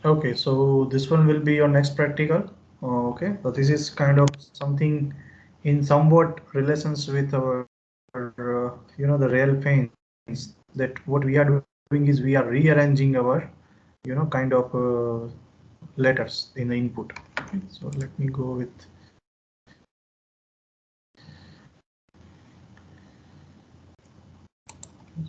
Okay, so this one will be your next practical. Okay, so this is kind of something in somewhat relations with our, the real pains, that what we are doing is we are rearranging our, kind of letters in the input. Okay, so let me go with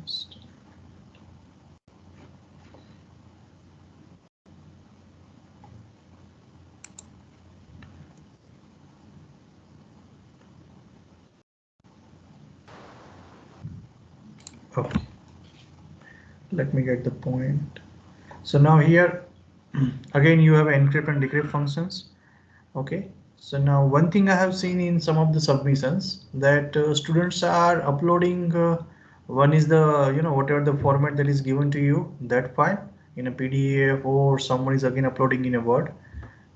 just. Okay, let me get the point. So now here again you have encrypt and decrypt functions. Okay, so now one thing I have seen in some of the submissions that students are uploading, one is the, whatever the format that is given to you, that file in a PDF, or someone is again uploading in a Word.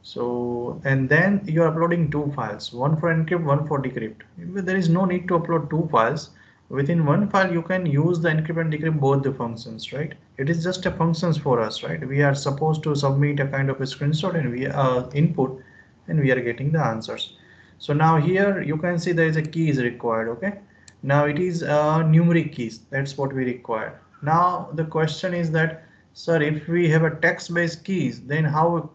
So, and then you are uploading two files, one for encrypt, one for decrypt. There is no need to upload two files. Within one file, you can use the encrypt and decrypt both the functions, right? It is just a functions for us, right? We are supposed to submit a kind of a screenshot and we input, and we are getting the answers. So now here you can see there is a key is required. Okay. Now it is numeric keys. That's what we require. Now the question is that, sir, if we have a text-based keys, then how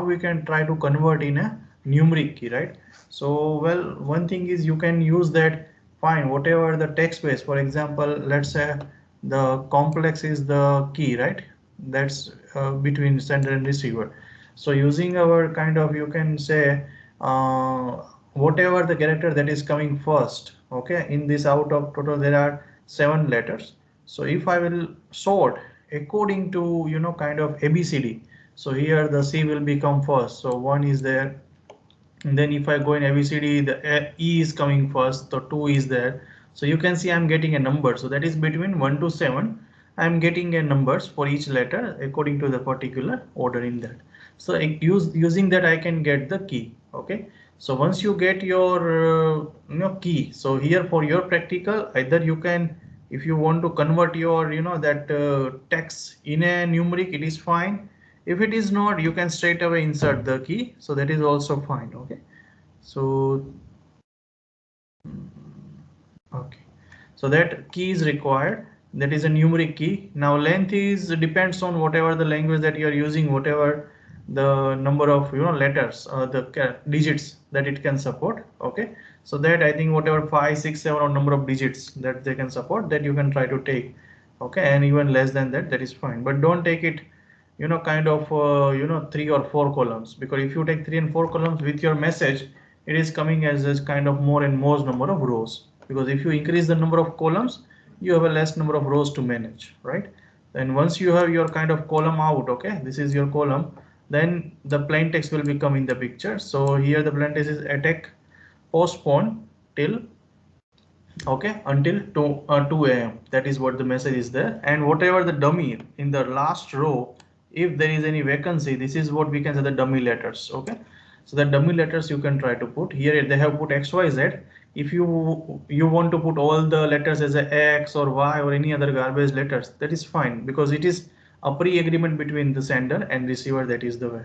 we can try to convert in a numeric key, right? So, well, one thing is you can use that, fine, whatever the text base, for example, let's say the complex is the key, right? That's between sender and receiver. So using our kind of, you can say, uh, whatever the character that is coming first, okay, in this out of total there are 7 letters. So if I will sort according to, kind of ABCD, so here the C will become first, so 1 is there. And then if I go in ABCD, the E is coming first, so 2 is there. So you can see I'm getting a number, so that is between 1 to 7. I'm getting a numbers for each letter according to the particular order in that. So using that I can get the key. Okay, so once you get your key, so here for your practical, either you can, if you want to convert your, that text in a numeric, it is fine. If it is not, you can straight away insert the key, so that is also fine. Okay, so okay, so that key is required, that is a numeric key. Now length is depends on whatever the language that you are using, whatever the number of, letters, the digits that it can support. Okay, so that I think whatever 5 6 7 or number of digits that they can support, that you can try to take. Okay, and even less than that, that is fine, but don't take it, kind of 3 or 4 columns, because if you take 3 and 4 columns with your message, it is coming as a kind of more and more number of rows, because if you increase the number of columns, you have a less number of rows to manage, right? And once you have your kind of column out, okay, this is your column, then the plain text will become in the picture. So here the plain text is attack postpone till, okay, until 2 a.m. That is what the message is there. And whatever the dummy in the last row, if there is any vacancy, this is what we can say the dummy letters. Okay, so the dummy letters you can try to put here. They have put XYZ. If you want to put all the letters as a X or Y or any other garbage letters, that is fine, because it is a pre-agreement between the sender and receiver. That is the way.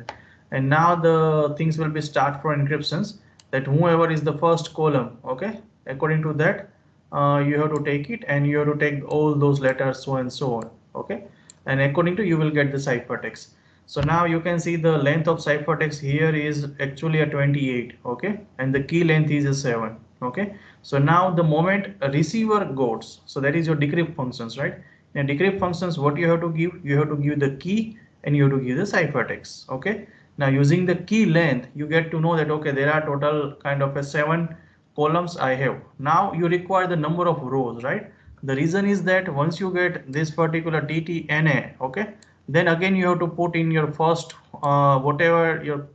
And now the things will be start for encryptions, that whoever is the first column, okay, according to that, you have to take it, and you have to take all those letters, so and so on. Okay, and according to, you will get the ciphertext. So now you can see the length of ciphertext here is actually a 28. Okay, and the key length is a 7. Okay, so now the moment a receiver goes, so that is your decrypt functions, right? In decrypt functions, what you have to give, you have to give the key, and you have to give the ciphertext. Okay, now using the key length, you get to know that, okay, there are total kind of a 7 columns I have. Now you require the number of rows, right? The reason is that once you get this particular TTNA, okay, then again you have to put in your first whatever your,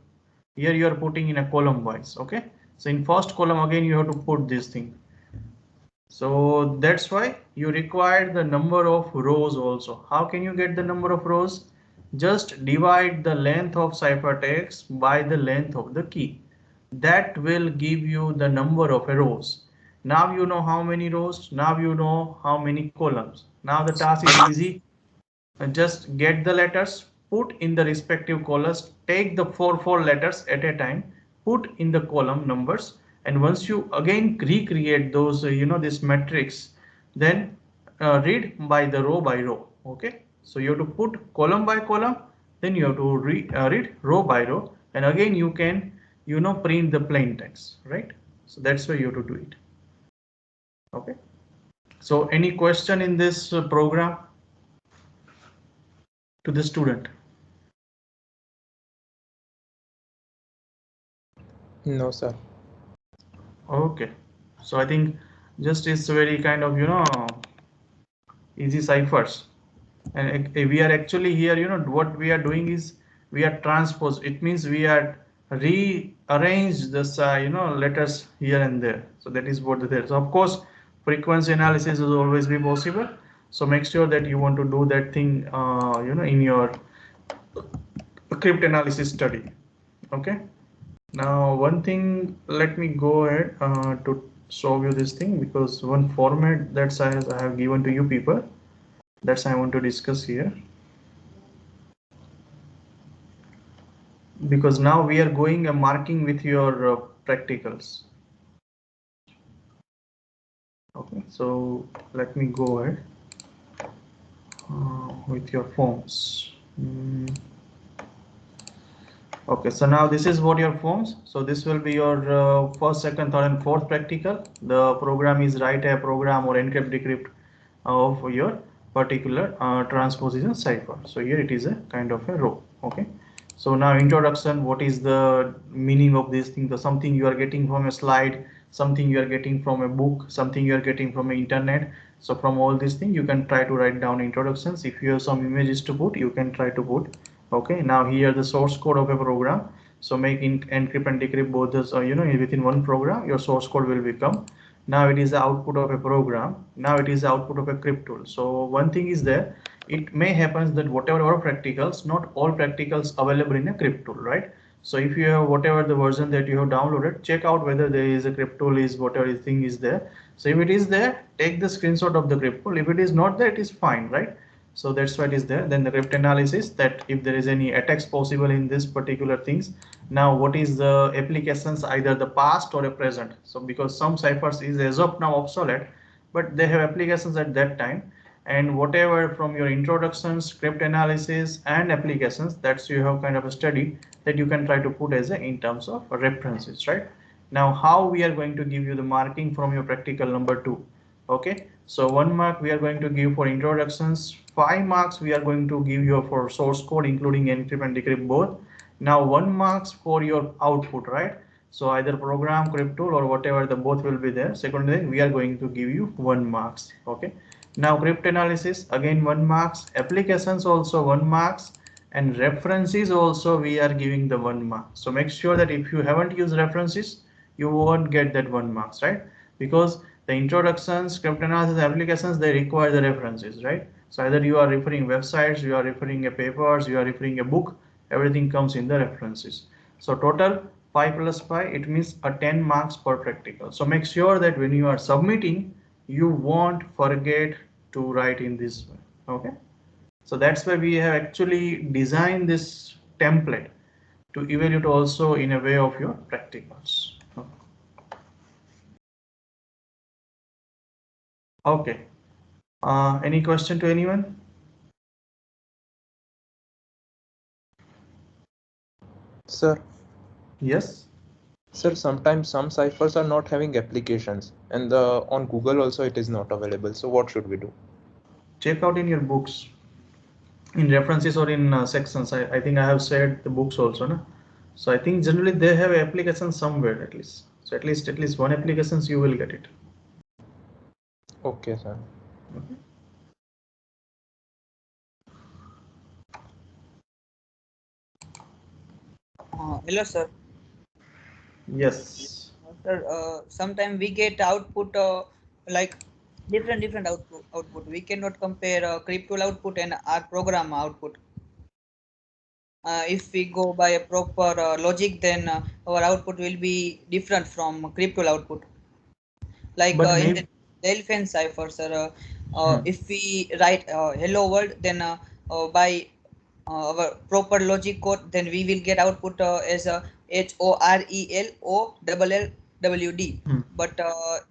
here you are putting in a column wise. Okay, so in first column again you have to put this thing. So that's why you require the number of rows also. How can you get the number of rows? Just divide the length of ciphertext by the length of the key. That will give you the number of rows. Now you know how many rows. Now you know how many columns. Now the task is easy. Just get the letters, put in the respective columns, take the four letters at a time, put in the column numbers, and once you again recreate those this matrix, then read by the row by row. Okay, so you have to put column by column, then you have to read row by row, and again you can print the plain text, right? So that's why you have to do it. Okay, so any question in this program to the student? No, sir. Okay, so I think just it's very kind of easy ciphers, and we are actually here, what we are doing is we are transpose. It means we are rearrange this letters here and there. So that is what it is. So of course frequency analysis will always be possible, so make sure that you want to do that thing in your cryptanalysis study. Okay, now one thing, let me go ahead to show you this thing, because one format that I have given to you people, that's I want to discuss here, because now we are going a marking with your practicals. Okay, so let me go ahead with your forms. Okay, so now this is what your forms. So this will be your first, second, third, and fourth practical. The program is write a program or encrypt decrypt of your particular transposition cipher. So here it is a kind of a row. Okay, so now introduction, what is the meaning of this thing? The something you are getting from a slide, something you are getting from a book, something you are getting from the internet. So from all these things you can try to write down introductions. If you have some images to put, you can try to put. Okay, now here the source code of a program. So make encrypt and decrypt both this within one program, your source code will become. Now it is the output of a program. Now it is the output of a crypt tool. So one thing is there, it may happen that whatever our practicals, not all practicals available in a crypt tool, right? So if you have whatever the version that you have downloaded, check out whether there is a crypt tool, is whatever thing is there. So if it is there, take the screenshot of the crypt tool. If it is not there, it is fine, right? So that's why it is there. Then the cryptanalysis, that if there is any attacks possible in this particular things. Now what is the applications, either the past or a present? So because some ciphers is as of now obsolete, but they have applications at that time, and whatever from your introductions, script analysis, and applications, that's you have kind of a study that you can try to put as a in terms of references, right? Now how we are going to give you the marking from your practical number 2. Okay, so 1 mark we are going to give for introductions, 5 marks we are going to give you for source code including encrypt and decrypt both. Now 1 marks for your output, right? So either program, crypt tool, or whatever, the both will be there. Second thing, we are going to give you 1 marks. Okay, now crypt analysis again 1 marks, applications also 1 marks, and references also we are giving the 1 mark. So make sure that if you haven't used references, you won't get that 1 marks, right? Because the introductions, script analysis, applications, they require the references, right? So either you are referring websites, you are referring a papers, you are referring a book, everything comes in the references. So total 5 plus 5, it means a 10 marks per practical. So make sure that when you are submitting, you won't forget to write in this way. Okay, so that's why we have actually designed this template to evaluate also in a way of your practicals. Okay, any question to anyone? Sir. Yes. Sir, sometimes some ciphers are not having applications, and on Google also it is not available. So what should we do? Check out in your books, in references or in sections. I think I have said the books also, no? So I think generally they have application somewhere at least. So at least one applications you will get it. Okay, sir. Okay. Hello, sir. Yes. Sir, sometimes we get output like different output. We cannot compare crypto output and our program output. If we go by a proper logic, then our output will be different from crypto output. Like But in maybe. the elephant cipher, sir, if we write hello world, then by our proper logic code, then we will get output as a HORELOLLWD. But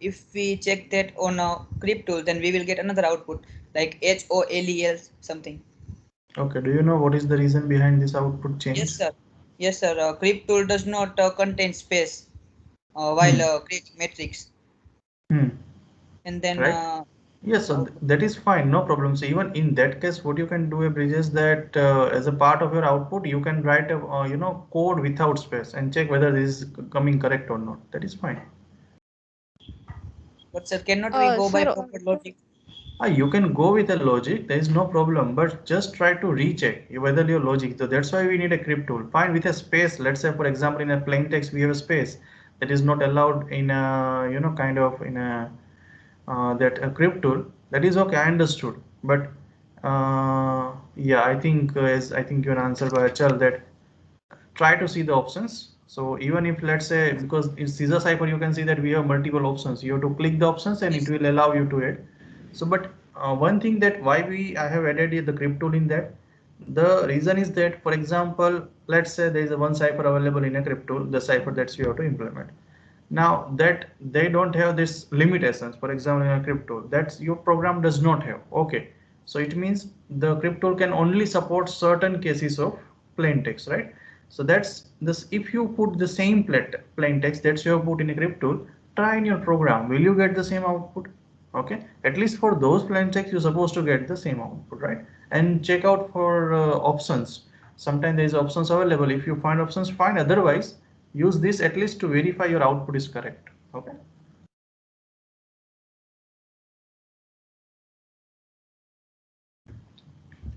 if we check that on a crypto, then we will get another output like HOLEL something. Okay, do you know what is the reason behind this output change? Yes, sir. Yes, sir. Crypto does not contain space while creating matrix. And then right. Yes, so that is fine, no problem. So even in that case, what you can do, Bridge, is that as a part of your output, you can write a code without space and check whether this is coming correct or not. That is fine. But sir, cannot we go by proper logic? You can go with a logic, there is no problem, but just try to recheck whether your logic. So that's why we need a crypt tool. Fine with a space. Let's say, for example, in a plain text, we have a space that is not allowed in a kind of in a that a crypt tool. That is okay. I understood, but yeah, I think as I think you answered by Achal that try to see the options. So even if let's say because in Caesar cipher you can see that we have multiple options. You have to click the options and it will allow you to add. So but one thing that why I have added the crypt tool in that. The reason is that, for example, let's say there is a one cipher available in a crypt tool, the cipher that you have to implement. Now that they don't have this limitations, for example, in a crypt tool that your program does not have. Okay, so it means the crypt tool can only support certain cases of plain text, right? So that's this. If you put the same plain text that you have put in a crypt tool, try in your program. Will you get the same output? Okay, at least for those plain text you're supposed to get the same output, right? And check out for options. Sometimes there is options available. If you find options, fine. Otherwise, use this at least to verify your output is correct. Okay.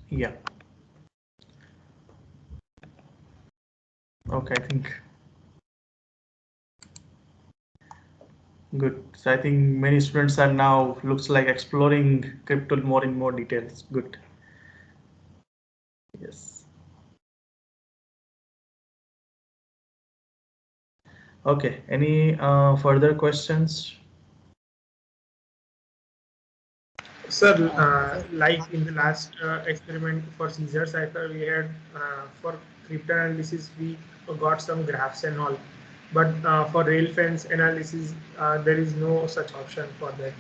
Yeah. Okay, I think good. So I think many students are now looks like exploring crypto more in more details. Good. Yes. Okay. Any further questions? Sir, like in the last experiment for Caesar cipher, we had for cryptanalysis we got some graphs and all, but for railfence analysis there is no such option for that.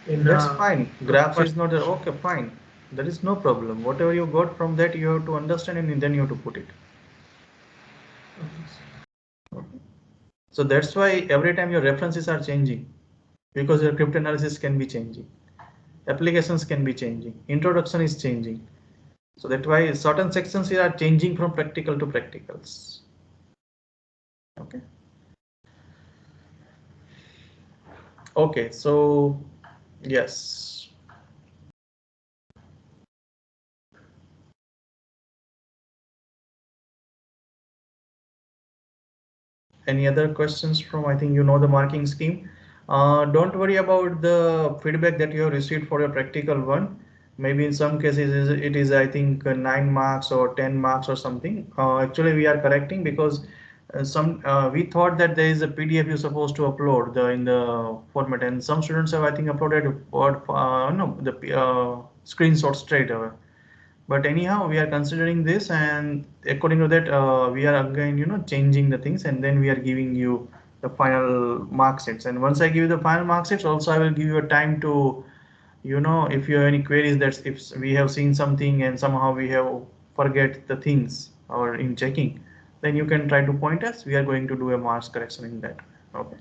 That's fine. Graphs is not okay. Fine. There is no problem. Whatever you got from that, you have to understand and then you have to put it. Okay. So that's why every time your references are changing, because your cryptanalysis can be changing, applications can be changing, introduction is changing. So that's why certain sections here are changing from practical to practicals. Okay. Okay, so yes. Any other questions from, I think you know the marking scheme. Don't worry about the feedback that you have received for your practical one. Maybe in some cases it is I think 9 marks or 10 marks or something. Actually we are correcting because we thought that there is a PDF you're supposed to upload in the format, and some students have I think uploaded the screenshot straight away. But anyhow, we are considering this, and according to that, we are again changing the things, and then we are giving you the final mark sheets. And once I give you the final mark sheets, also I will give you a time to if you have any queries, that if we have seen something and somehow we have forget the things or in checking, then you can try to point us. We are going to do a marks correction in that. Okay.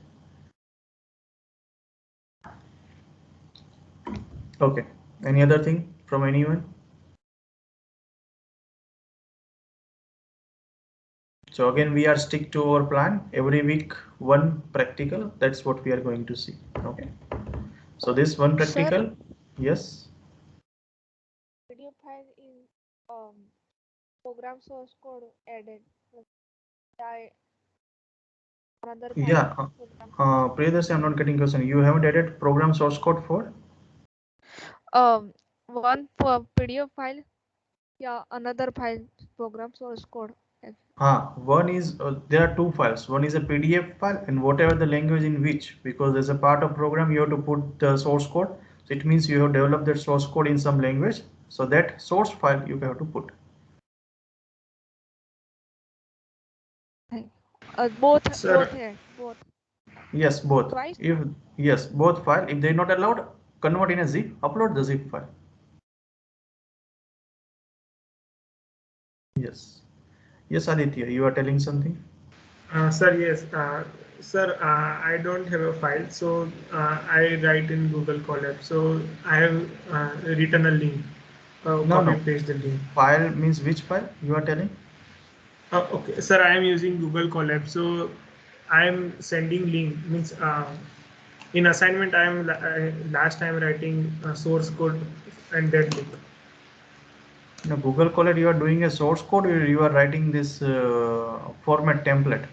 Okay. Any other thing from anyone? So again, we are stick to our plan. Every week, one practical. That's what we are going to see. Okay. So this one practical, sir, yes. PDF file is program source code added. Another file. Yeah. Priyadarshi, I'm not getting question. You haven't added program source code for? One PDF file. Yeah, another file program source code. One is there are two files. One is a PDF file and whatever the language in which, because as a part of program you have to put the source code. So it means you have developed that source code in some language. So that source file you have to put. both Sir, है both Yes, both. twice. If yes, both file. If they're not allowed, convert in a zip, upload the zip file. Yes. Yes, Aditya, you are telling something? sir, yes, sir, I don't have a file, so I write in Google Colab. So I have written a link, No, copy no. paste the link. File means which file you are telling? Okay, sir, I am using Google Colab, so I am sending link. Means in assignment, last time writing source code and that link. No, Google Colab, you are doing a source code, or you are writing this format template.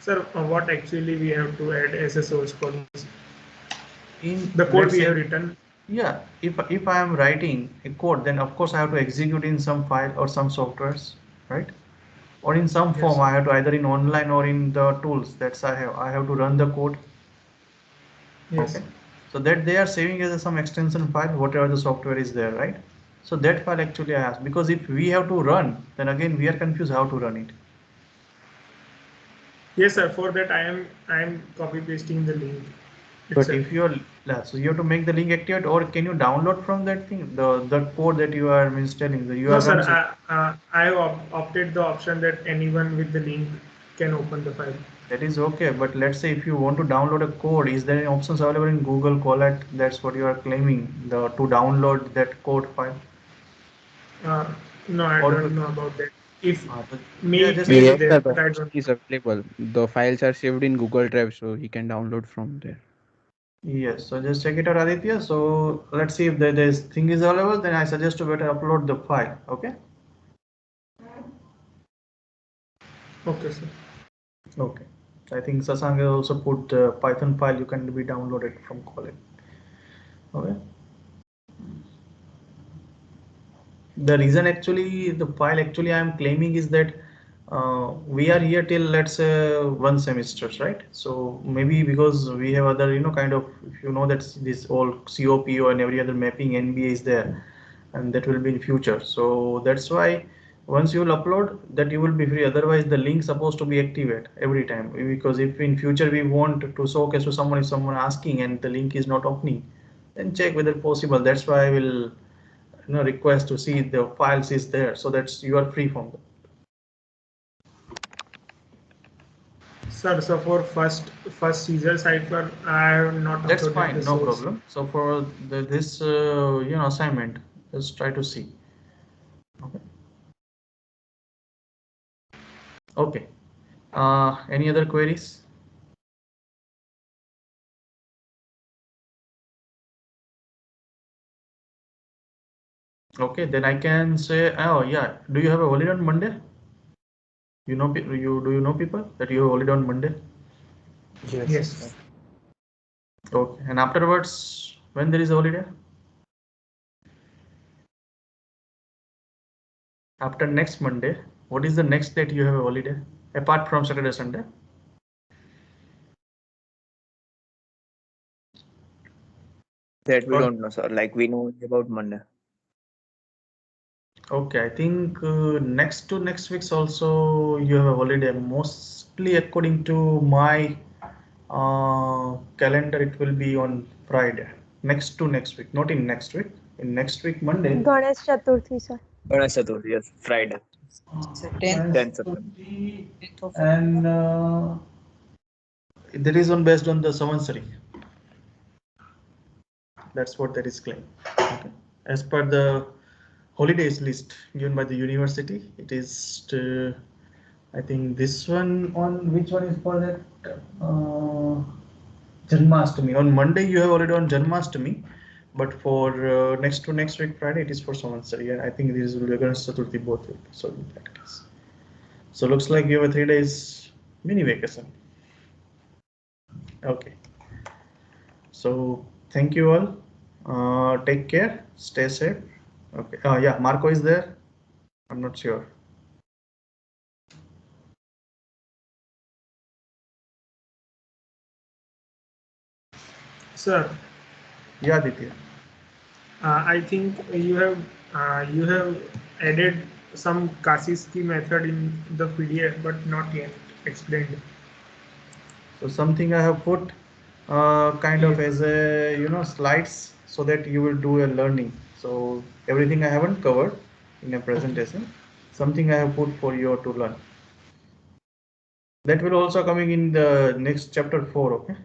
Sir, what actually we have to add as a source code? In The code let's we say, have written. yeah, if I am writing a code, then of course I have to execute in some file or some softwares, right? Or in some form, Yes. I have to either in online or in the tools that's I have to run the code. Yes. Okay, so that they are saving as some extension file, whatever the software is there, right? So that file actually I asked, because if we have to run, then again we are confused how to run it. Yes, sir. For that, I am copy pasting the link. But itself. if you are, so you have to make the link activate, or can you download from that thing, the code that you are means telling that you No, are sir. run. I have opted the option that anyone with the link can open the file. That is okay, but let's say if you want to download a code, is there any options available in Google Colab? That's what you are claiming, the to download that code file. Uh, no, I Or don't know about that. If yeah, may it just may be Yes, there, sir, the but I option don't. is available. The files are saved in Google Drive, so he can download from there. yes. So just check it out, Aditya. So let's see if this thing is available. Then I suggest to better upload the file. Okay. Okay, sir. Okay. I think Sasank has also put the Python file you can be downloaded from Colab. Okay. The reason actually the file actually I am claiming is that we are here till let's say one semesters, right? So maybe because we have other kind of, if you know that this all COPO and every other mapping NBA is there, and that will be in future. So that's why once you will upload that you will be free. Otherwise the link supposed to be activate every time, because if in future we want to showcase to someone, if someone asking and the link is not opening, then check whether possible. That's why I will request to see the files is there, so that you are free from them. Sir, so for first Caesar cipher, I have not That's uploaded the fine, no source. problem. So for this assignment, let's try to see. Okay. Okay. Any other queries? Okay, then I can say, oh yeah, do you have a holiday on Monday? Do you know people that you have holiday on Monday? Yes. Okay, and afterwards, when there is a holiday? After next Monday, what is the next date you have a holiday apart from Saturday, Sunday? That we Or don't know, sir. Like we know only about Monday. okay, I think next to next week's also you have a holiday. Mostly according to my calendar, it will be on Friday. Next to next week, not in next week. In next week, Monday. Ganesh Chaturthi, sir. Ganesh Chaturthi, yes, Friday, So 10th, 10th September. 10th of And that is on based on the Savansari. That's what that is claimed. Okay. As per the holidays list given by the university, it is I think this one, on which one is for that Janmashtami. On Monday you have already on Janmashtami, but for next to next week Friday it is for Savansari, and I think this is Ganesh Chaturthi both will be. So in that case, so looks like you have a 3 days mini vacation. Okay. So thank you all. Take care. Stay safe. Okay. Yeah, Marco is there. I'm not sure. Sir, Yeah, Aditya. I think you have added some Kaspersky method in the PDF, but not yet explained. So something I have put kind of as a slides so that you will do a learning. So everything I haven't covered in a presentation, something I have put for you to learn. That will also coming in the next chapter 4. Okay,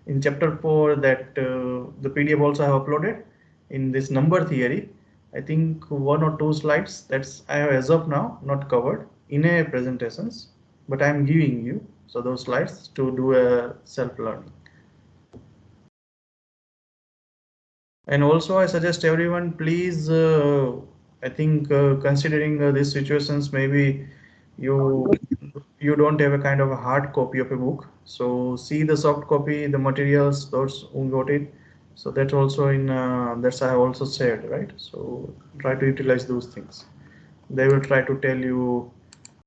in chapter 4 that the PDF also I have uploaded in this number theory. I think 1 or 2 slides that's I have as of now not covered in a presentations, but I am giving you so those slides to do a self learning. And also I suggest everyone please I think considering these situations, maybe you don't have a kind of a hard copy of a book, so see the soft copy, the materials, those who got it. So that's also in that's I have also said, right? So try to utilize those things. They will try to tell you